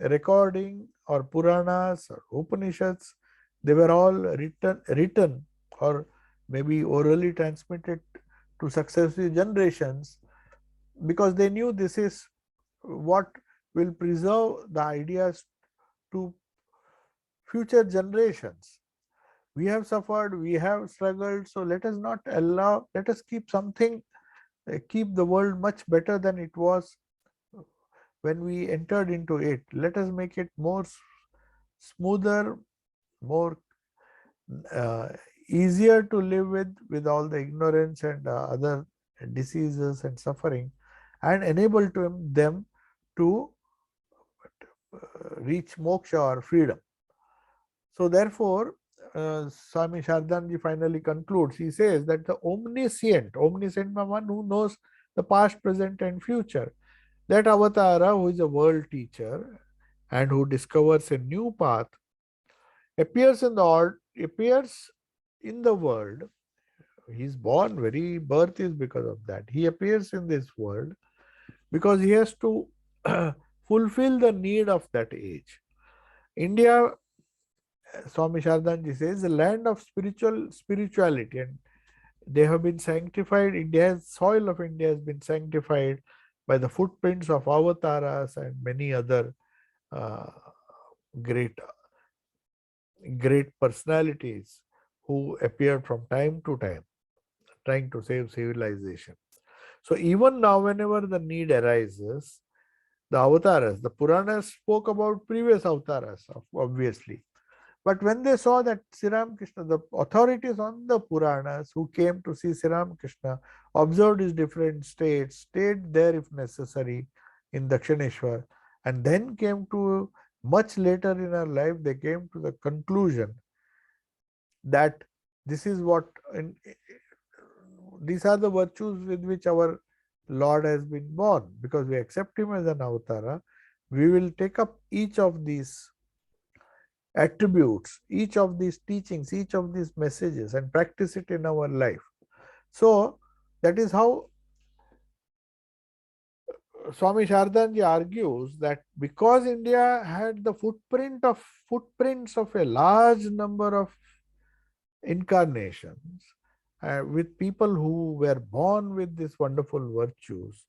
recording or Puranas or Upanishads, they were all written or maybe orally transmitted to successive generations, because they knew this is what will preserve the ideas to future generations. We have suffered, we have struggled, so let us not allow, let us keep something, keep the world much better than it was when we entered into it. Let us make it more smoother, more uh, easier to live with all the ignorance and other diseases and suffering, and enable to them to reach moksha or freedom. So therefore, Swami Shardanji finally concludes. He says that the omniscient one who knows the past, present, and future, that avatara who is a world teacher and who discovers a new path, appears in the world. He's born, very birth is because of that. He appears in this world because he has to fulfill the need of that age. India, Swami Shardanji says, the land of spirituality, and they have been sanctified. India's soil of India has been sanctified by the footprints of avatars and many other uh, great personalities who appeared from time to time trying to save civilization. So even now, whenever the need arises, the avatars, the Puranas spoke about previous avatars, obviously. But when they saw that Sri Ramakrishna, the authorities on the Puranas who came to see Sri Ramakrishna, observed his different states, stayed there if necessary in Dakshineshwar, and then came to, much later in our life, they came to the conclusion that this is what, these are the virtues with which our Lord has been born. Because we accept him as an avatara, we will take up each of these attributes, each of these teachings, each of these messages, and practice it in our life. So that is how Swami Shardanji argues that because India had the footprints of a large number of incarnations, with people who were born with these wonderful virtues,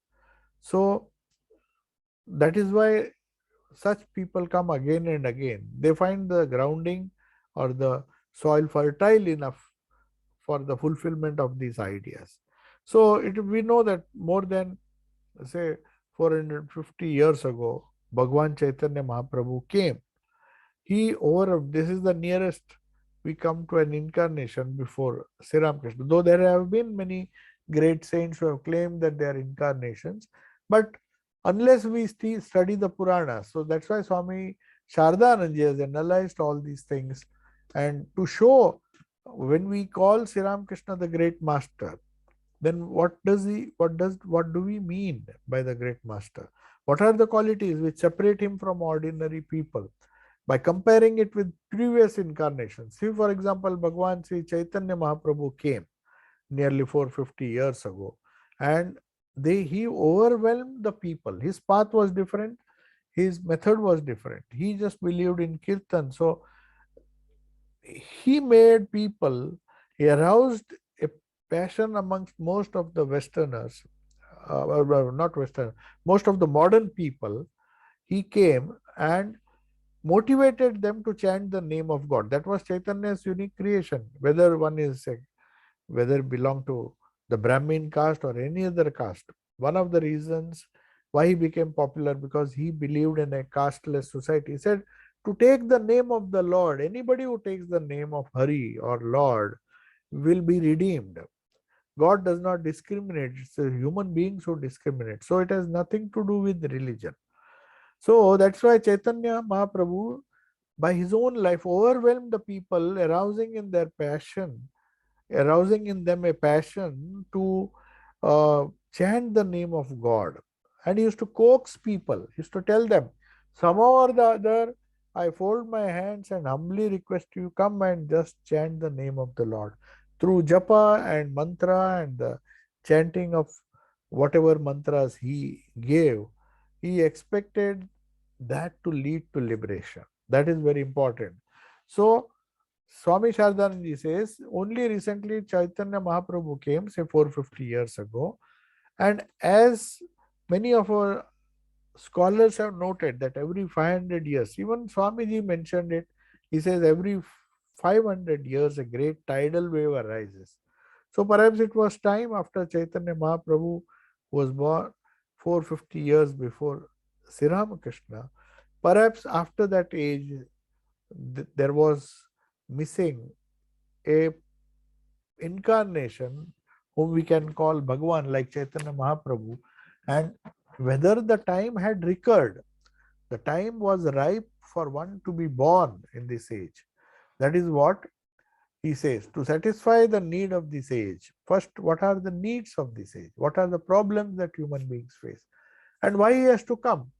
so that is why such people come again and again. They find the grounding or the soil fertile enough for the fulfillment of these ideas. So we know that more than, say, 450 years ago, Bhagwan Chaitanya Mahaprabhu came. This is the nearest we come to an incarnation before Sri Ramakrishna. Though there have been many great saints who have claimed that they are incarnations, but unless we study the Puranas, so that's why Swami Shardananji has analyzed all these things, and to show, when we call Sri Ramakrishna the great master, then what do we mean by the great master? What are the qualities which separate him from ordinary people? By comparing it with previous incarnations. See, for example, Bhagwan Sri Chaitanya Mahaprabhu came nearly 450 years ago, and he overwhelmed the people. His path was different, his method was different. He just believed in kirtan. So he made people, he aroused a passion amongst most of the Westerners, not Western, most of the modern people. He came and motivated them to chant the name of God. That was Chaitanya's unique creation. Whether belong to the Brahmin caste or any other caste. One of the reasons why he became popular, because he believed in a casteless society. He said, to take the name of the Lord, anybody who takes the name of Hari or Lord will be redeemed. God does not discriminate. It's the human beings who discriminate. So it has nothing to do with religion. So that's why Chaitanya Mahaprabhu, by his own life, overwhelmed the people, arousing in their passion arousing in them a passion to chant the name of God. And he used to coax people, he used to tell them, somehow or the other, I fold my hands and humbly request you come and just chant the name of the Lord. Through japa and mantra and the chanting of whatever mantras he gave, he expected that to lead to liberation. That is very important. So Swami Shardanand says, only recently Chaitanya Mahaprabhu came, say 450 years ago, and as many of our scholars have noted that every 500 years, even Swamiji mentioned it, he says every 500 years a great tidal wave arises. So perhaps it was time after Chaitanya Mahaprabhu was born 450 years before Sri Ramakrishna. Perhaps after that age, there was missing a incarnation whom we can call Bhagwan like Chaitanya Mahaprabhu, and whether the time had recurred, the time was ripe for one to be born in this age. That is what he says, to satisfy the need of this age. First, what are the needs of this age? What are the problems that human beings face? And why he has to come?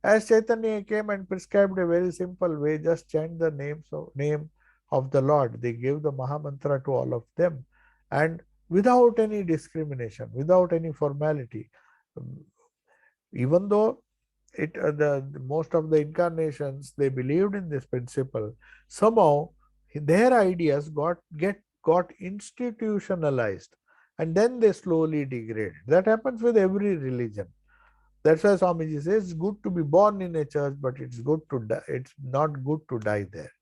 As Chaitanya came and prescribed a very simple way, just chant the name of the Lord. They gave the Maha Mantra to all of them, and without any discrimination, without any formality. Even though the most of the incarnations they believed in this principle, somehow their ideas got institutionalized, and then they slowly degrade. That happens with every religion. That's why Swamiji says it's good to be born in a church, but it's good to die. It's not good to die there.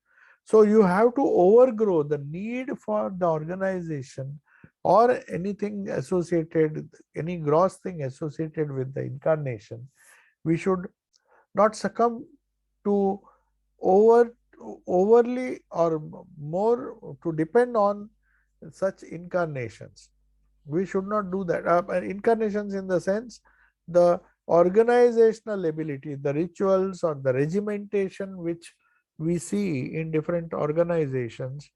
So you have to overgrow the need for the organization or anything associated, any gross thing associated with the incarnation. We should not succumb to over overly or more to depend on such incarnations. We should not do that. Incarnations in the sense, the organizational ability, the rituals or the regimentation which we see in different organizations,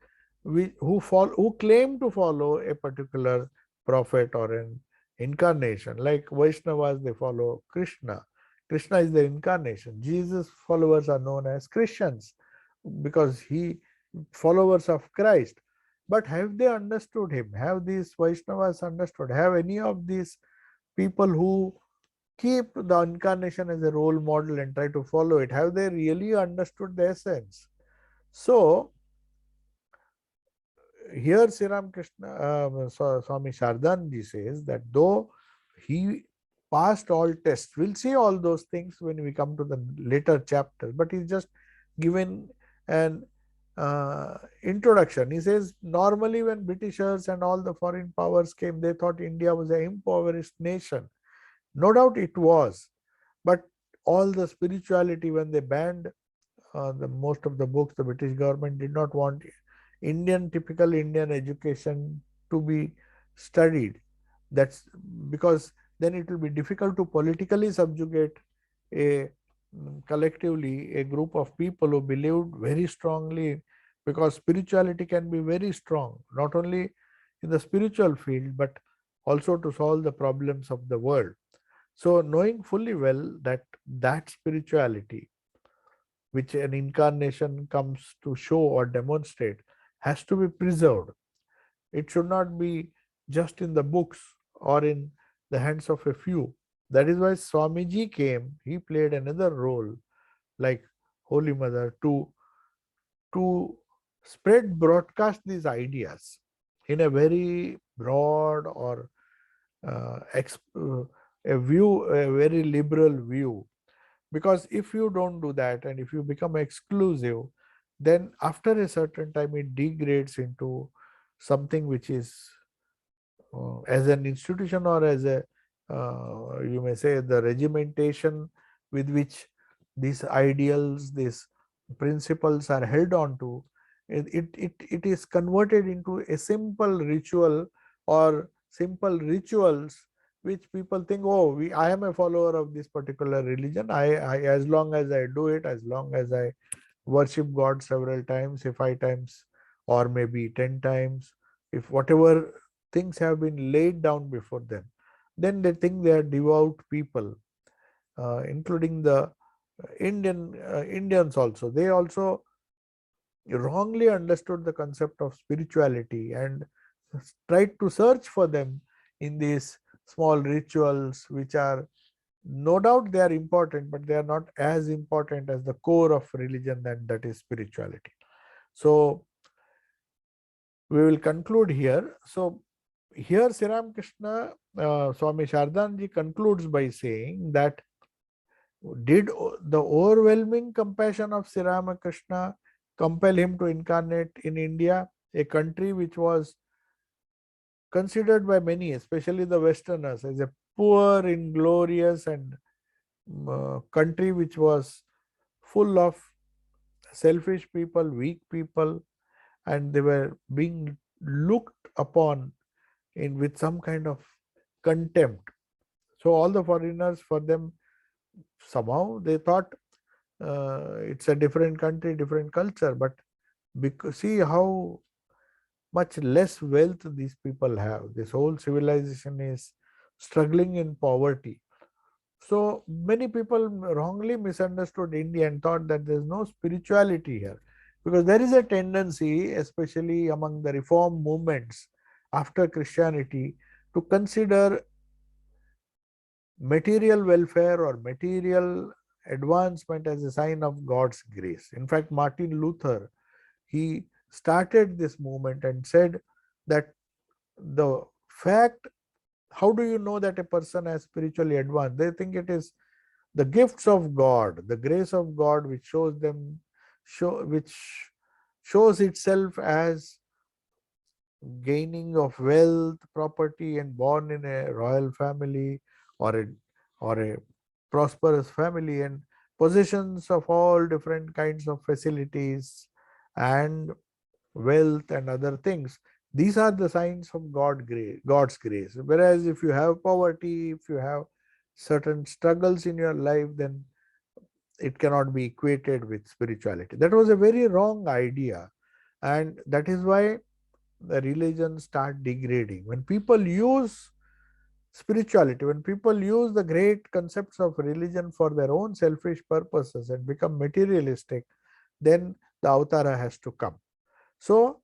who claim to follow a particular prophet or an incarnation. Like Vaishnavas, they follow Krishna. Krishna is the incarnation. Jesus followers are known as Christians because he followers of Christ. But have they understood him? Have these Vaishnavas understood? Have any of these people who keep the incarnation as a role model and try to follow it, have they really understood the essence? So here Sri Ramakrishna, Swami Shardanji says that though he passed all tests, we'll see all those things when we come to the later chapters, but he's just given an introduction. He says normally when Britishers and all the foreign powers came, they thought India was an impoverished nation. No doubt it was, but all the spirituality, when they banned the most of the books, the British government did not want typical Indian education to be studied. That's because then it will be difficult to politically subjugate a collectively a group of people who believed very strongly, because spirituality can be very strong, not only in the spiritual field, but also to solve the problems of the world. So knowing fully well that spirituality which an incarnation comes to show or demonstrate has to be preserved. It should not be just in the books or in the hands of a few. That is why Swamiji came. He played another role, like Holy Mother, to spread, broadcast these ideas in a very broad or a view, a very liberal view. Because if you don't do that and if you become exclusive, then after a certain time it degrades into something which is as an institution or as a you may say the regimentation with which these ideals, these principles are held on to, it is converted into a simple ritual or simple rituals which people think, oh, I am a follower of this particular religion. I as long as I do it, as long as I worship God several times, say 5 times or maybe 10 times, if whatever things have been laid down before them, then they think they are devout people, including the Indians also. They also wrongly understood the concept of spirituality and tried to search for them in these small rituals, which are no doubt they are important, but they are not as important as the core of religion, and that is spirituality. So we will conclude here. So here Sri Ramakrishna, Swami Shardanji concludes by saying that did the overwhelming compassion of Sri Ramakrishna compel him to incarnate in India, a country which was considered by many, especially the Westerners, as a poor, inglorious, and country which was full of selfish people, weak people, and they were being looked upon in with some kind of contempt. So all the foreigners, for them, somehow they thought it's a different country, different culture, but because see how much less wealth these people have. This whole civilization is struggling in poverty. So many people wrongly misunderstood India and thought that there is no spirituality here, because there is a tendency, especially among the reform movements after Christianity, to consider material welfare or material advancement as a sign of God's grace. In fact, Martin Luther, he started this movement and said that the fact, how do you know that a person has spiritually advanced? They think it is the gifts of God, the grace of God, which which shows itself as gaining of wealth, property, and born in a royal family or a prosperous family, and possessions of all different kinds of facilities and wealth and other things. These are the signs of God's grace. Whereas if you have poverty, if you have certain struggles in your life, then it cannot be equated with spirituality. That was a very wrong idea, and that is why the religions start degrading. When people use spirituality, when people use the great concepts of religion for their own selfish purposes and become materialistic, then the avatara has to come. So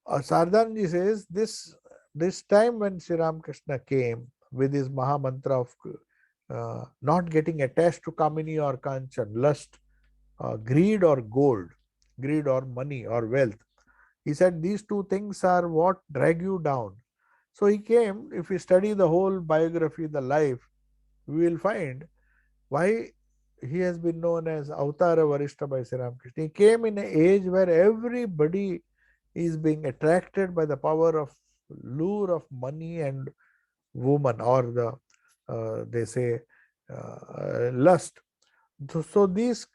Sardanji says this time when Sri Ramakrishna came with his Maha Mantra of not getting attached to Kamini or Kanchan, lust, greed or gold, greed or money or wealth. He said these two things are what drag you down. So he came, if we study the whole biography, the life, we will find why he has been known as Avtara Varishta by Sri Ramakrishna. He came in an age where everybody is being attracted by the power of lure of money and woman, or the they say lust. So these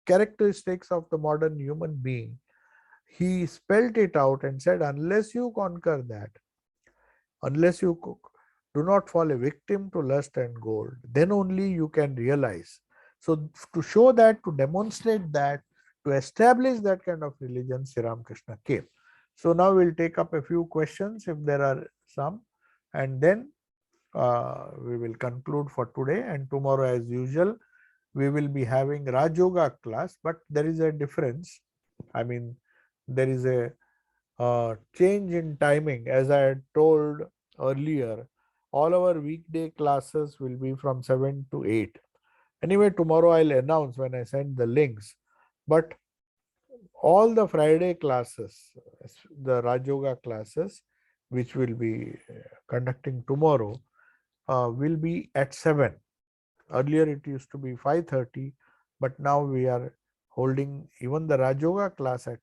characteristics of the modern human being, he spelled it out and said, unless you conquer that, unless you do not fall a victim to lust and gold, then only you can realize. So to show that, to demonstrate that, to establish that kind of religion, Sri Ramakrishna came. So now we'll take up a few questions if there are some, and then we will conclude for today. And tomorrow, as usual, we will be having Raj Yoga class, but there is a difference. I mean, there is a change in timing. As I had told earlier, all our weekday classes will be from 7 to 8. Anyway, tomorrow I'll announce when I send the links. But all the Friday classes, the Raj Yoga classes, which will be conducting tomorrow, will be at 7. Earlier it used to be 5:30, but now we are holding even the Raj Yoga class at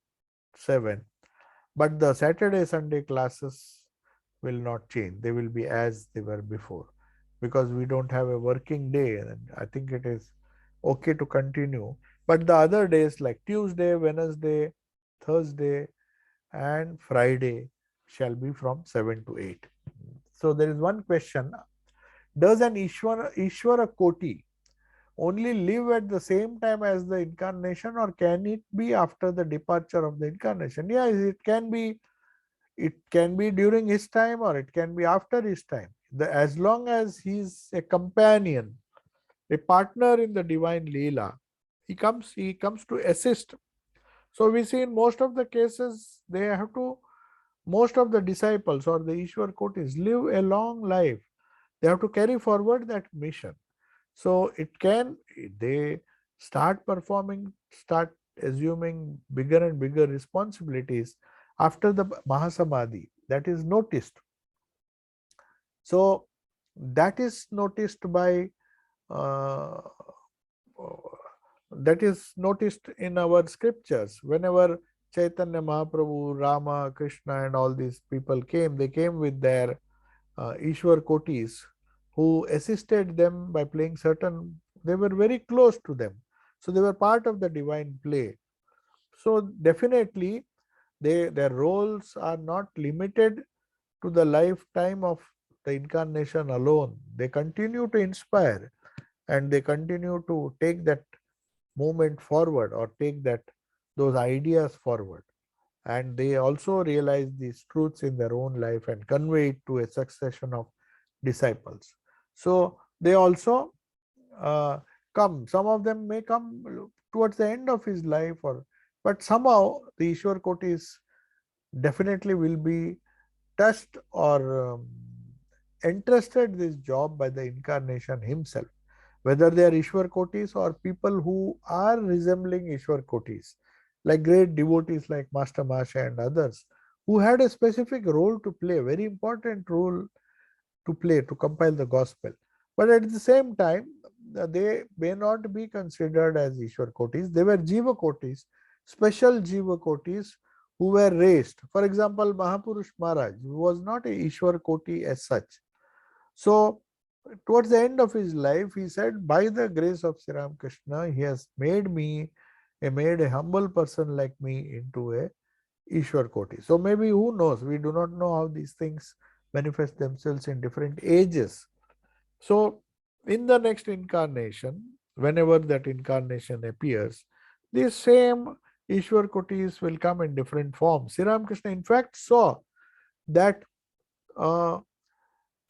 7. But the Saturday, Sunday classes will not change. They will be as they were before, because we don't have a working day, and I think it is okay to continue. But the other days like Tuesday, Wednesday, Thursday, and Friday shall be from 7 to 8. So there is one question. Does an Ishvara Koti only live at the same time as the incarnation, or can it be after the departure of the incarnation? Yes, it can be. It can be during his time or it can be after his time. As long as he is a companion, a partner in the divine Leela, he comes to assist. So we see in most of the cases, they have to, most of the disciples or the Ishwar Kotis live a long life. They have to carry forward that mission. So it can, they start performing, start assuming bigger and bigger responsibilities after the Mahasamadhi. That is noticed. So that is noticed by uh, that is noticed in our scriptures. Whenever Chaitanya Mahaprabhu, Rama, Krishna, and all these people came, they came with their Ishwar Kotis, who assisted them by playing certain, they were very close to them. So they were part of the divine play. So definitely their roles are not limited to the lifetime of the incarnation alone. They continue to inspire and they continue to take that movement forward or take that those ideas forward, and they also realize these truths in their own life and convey it to a succession of disciples. So they also uh, come, some of them may come towards the end of his life, or but somehow the Ishwar Kotis definitely will be touched or entrusted this job by the incarnation himself, whether they are Ishwar Kotis or people who are resembling Ishwar Kotis, like great devotees like Master Masha and others, who had a specific role to play, very important role to play to compile the gospel. But at the same time, they may not be considered as Ishwar Kotis. They were Jiva Kotis, special Jiva Kotis who were raised. For example, Mahapurush Maharaj was not a Ishwar Koti as such. So, towards the end of his life, he said, by the grace of Sri Ramakrishna, he has made me, he made a humble person like me into a Ishwar Koti. So maybe who knows? We do not know how these things manifest themselves in different ages. So in the next incarnation, whenever that incarnation appears, these same Ishwar Kotis will come in different forms. Sri Ramakrishna, in fact, saw that uh,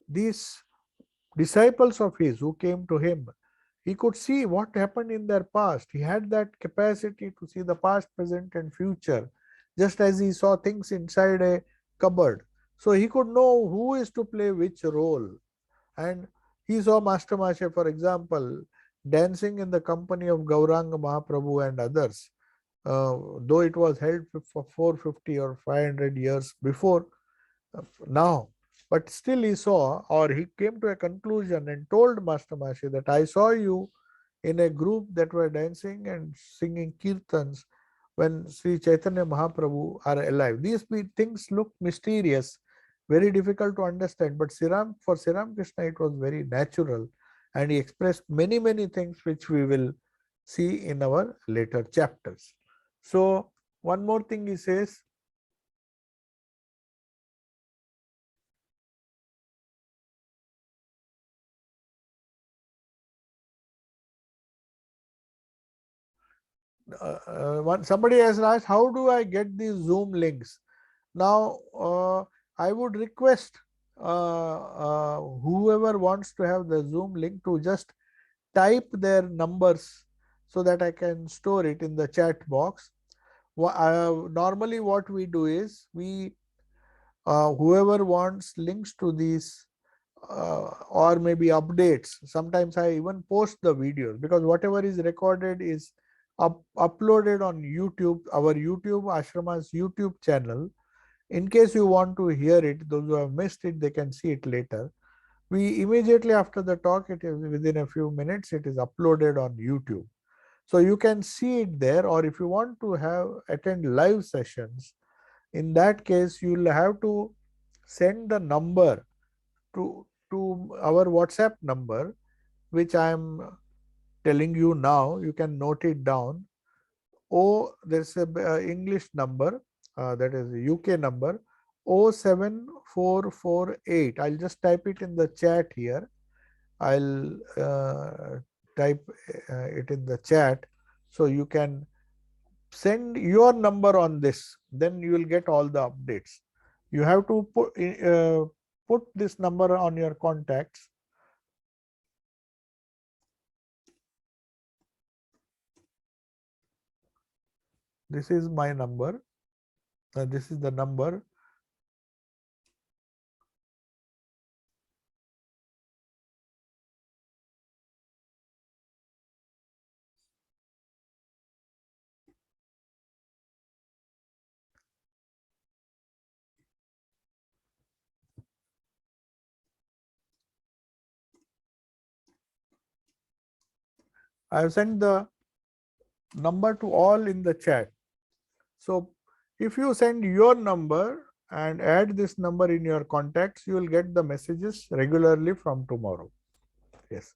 these disciples of his who came to him, he could see what happened in their past. He had that capacity to see the past, present, and future, just as he saw things inside a cupboard. So he could know who is to play which role. And he saw Master Mashe, for example, dancing in the company of Gauranga Mahaprabhu and others, though it was held for 450 or 500 years before now. But still he saw, or he came to a conclusion and told Master Mashi that I saw you in a group that were dancing and singing kirtans when Sri Chaitanya Mahaprabhu are alive. These things look mysterious, very difficult to understand, but for Sri Krishna it was very natural, and he expressed many, many things which we will see in our later chapters. So one more thing he says, somebody has asked, how do I get these Zoom links? Now, I would request whoever wants to have the Zoom link to just type their numbers so that I can store it in the chat box. Normally, what we do is whoever wants links to these or maybe updates. Sometimes I even post the videos, because whatever is recorded is uploaded on YouTube, our YouTube Ashrama's YouTube channel. In case you want to hear it, those who have missed it, they can see it later. We immediately after the talk, it is within a few minutes, it is uploaded on YouTube. So you can see it there, or if you want to have attend live sessions, in that case, you will have to send the number to our WhatsApp number, which I am telling you now. You can note it down. There's a English number, that is a UK number, 07448. I'll just type it in the chat here. I'll type it in the chat, so you can send your number on this, then you will get all the updates. You have to put this number on your contacts. This is my number. This is the number. I have sent the number to all in the chat. So if you send your number and add this number in your contacts, you will get the messages regularly from tomorrow. Yes.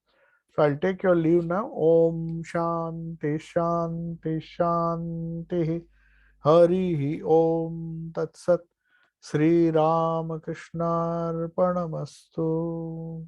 So I'll take your leave now. Om Shanti Shanti Shanti. Hari Om Tat Sat. Sri Ramakrishna Arpanamastu.